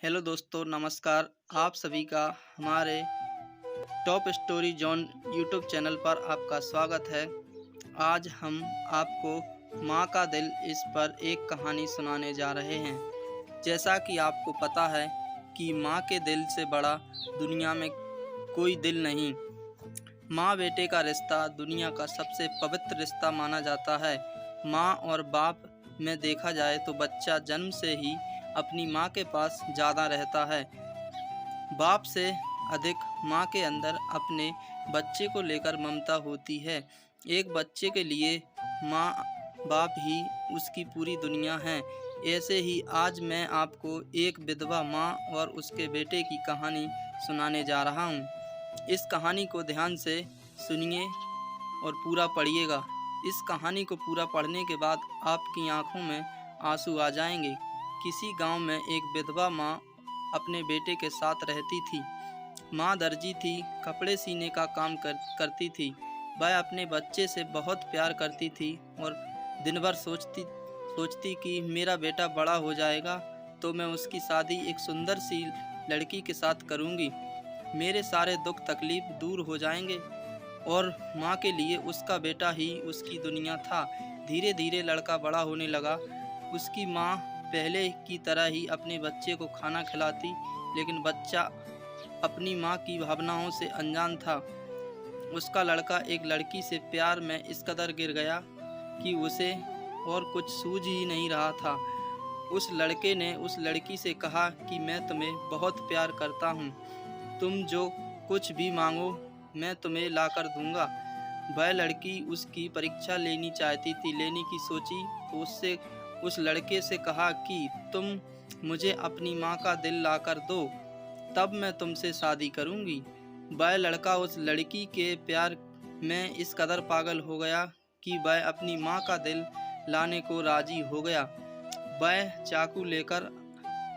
Hello दोस्तों, नमस्कार। आप सभी का हमारे top story zone YouTube channel पर आपका स्वागत है। आज हम आपको माँ का दिल इस पर एक कहानी सुनाने जा रहे हैं। जैसा कि आपको पता है कि माँ के दिल से बड़ा दुनिया में कोई दिल नहीं। माँ बेटे का रिश्ता दुनिया का सबसे पवित्र रिश्ता माना जाता है। माँ और बाप में देखा जाए तो बच्चा जन्म से ही अपनी माँ के पास ज़्यादा रहता है। बाप से अधिक माँ के अंदर अपने बच्चे को लेकर ममता होती है। एक बच्चे के लिए माँ बाप ही उसकी पूरी दुनिया है। ऐसे ही आज मैं आपको एक विधवा माँ और उसके बेटे की कहानी सुनाने जा रहा हूँ। इस कहानी को ध्यान से सुनिए और पूरा पढ़िएगा। इस कहानी को पूरा पढ़ने के बाद आपकी आंखों में आंसू आ जाएंगे। किसी गांव में एक विधवा माँ अपने बेटे के साथ रहती थी। माँ दर्जी थी, कपड़े सीने का काम करती थी। वह अपने बच्चे से बहुत प्यार करती थी और दिन भर सोचती कि मेरा बेटा बड़ा हो जाएगा तो मैं उसकी शादी एक सुंदर सी लड़की के साथ करूँगी। मेरे सारे दुख तकलीफ दूर हो जाएंगे। और माँ के लिए उसका बेटा ही उसकी दुनिया था। धीरे धीरे लड़का बड़ा होने लगा। उसकी माँ पहले की तरह ही अपने बच्चे को खाना खिलाती, लेकिन बच्चा अपनी माँ की भावनाओं से अनजान था। उसका लड़का एक लड़की से प्यार में इस कदर गिर गया कि उसे और कुछ सूझ ही नहीं रहा था। उस लड़के ने उस लड़की से कहा कि मैं तुम्हें बहुत प्यार करता हूँ, तुम जो कुछ भी मांगो मैं तुम्हें लाकर दूंगा। वह लड़की उसकी परीक्षा लेनी चाहती थी। लेने की सोची तो उससे उस लड़के से कहा कि तुम मुझे अपनी माँ का दिल लाकर दो, तब मैं तुमसे शादी करूँगी। वह लड़का उस लड़की के प्यार में इस कदर पागल हो गया कि वह अपनी माँ का दिल लाने को राजी हो गया। वह चाकू लेकर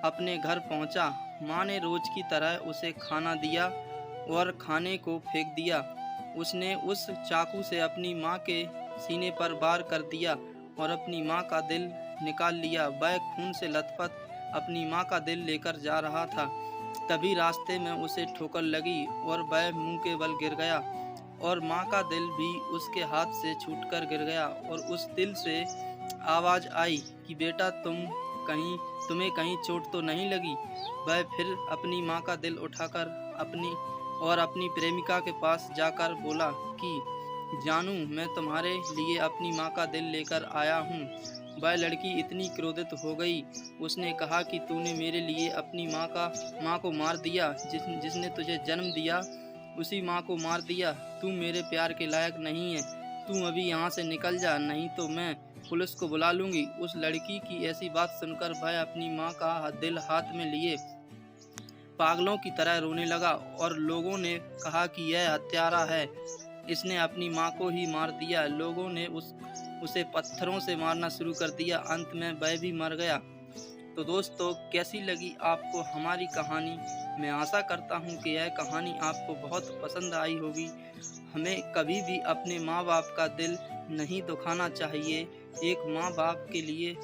अपने घर पहुँचा। माँ ने रोज की तरह उसे खाना दिया और खाने को फेंक दिया। उसने उस चाकू से अपनी माँ के सीने पर वार कर दिया और अपनी माँ का दिल निकाल लिया। वह खून से लथपथ अपनी माँ का दिल लेकर जा रहा था। तभी रास्ते में उसे ठोकर लगी और वह मुंह के बल गिर गया और माँ का दिल भी उसके हाथ से छूटकर गिर गया। और उस दिल से आवाज़ आई कि बेटा तुम्हें कहीं चोट तो नहीं लगी। वह फिर अपनी माँ का दिल उठाकर अपनी प्रेमिका के पास जाकर बोला कि जानू, मैं तुम्हारे लिए अपनी माँ का दिल लेकर आया हूँ। वह लड़की इतनी क्रोधित हो गई। उसने कहा कि तूने मेरे लिए अपनी माँ को मार दिया। जिसने तुझे जन्म दिया उसी माँ को मार दिया। तू मेरे प्यार के लायक नहीं है। तू अभी यहाँ से निकल जा, नहीं तो मैं पुलिस को बुला लूँगी। उस लड़की की ऐसी बात सुनकर वह अपनी माँ का दिल हाथ में लिए पागलों की तरह रोने लगा और लोगों ने कहा कि यह हत्यारा है, इसने अपनी माँ को ही मार दिया। लोगों ने उसे पत्थरों से मारना शुरू कर दिया। अंत में वह भी मर गया। तो दोस्तों, कैसी लगी आपको हमारी कहानी? मैं आशा करता हूँ कि यह कहानी आपको बहुत पसंद आई होगी। हमें कभी भी अपने माँ बाप का दिल नहीं दुखाना चाहिए। एक माँ बाप के लिए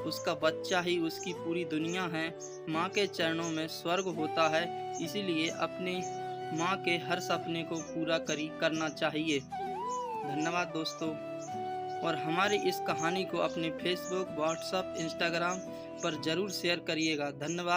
उसका बच्चा ही उसकी पूरी दुनिया है। माँ के चरणों में स्वर्ग होता है, इसीलिए अपने माँ के हर सपने को पूरा करना चाहिए। धन्यवाद दोस्तों। और हमारी इस कहानी को अपने फेसबुक, व्हाट्सएप, इंस्टाग्राम पर ज़रूर शेयर करिएगा। धन्यवाद।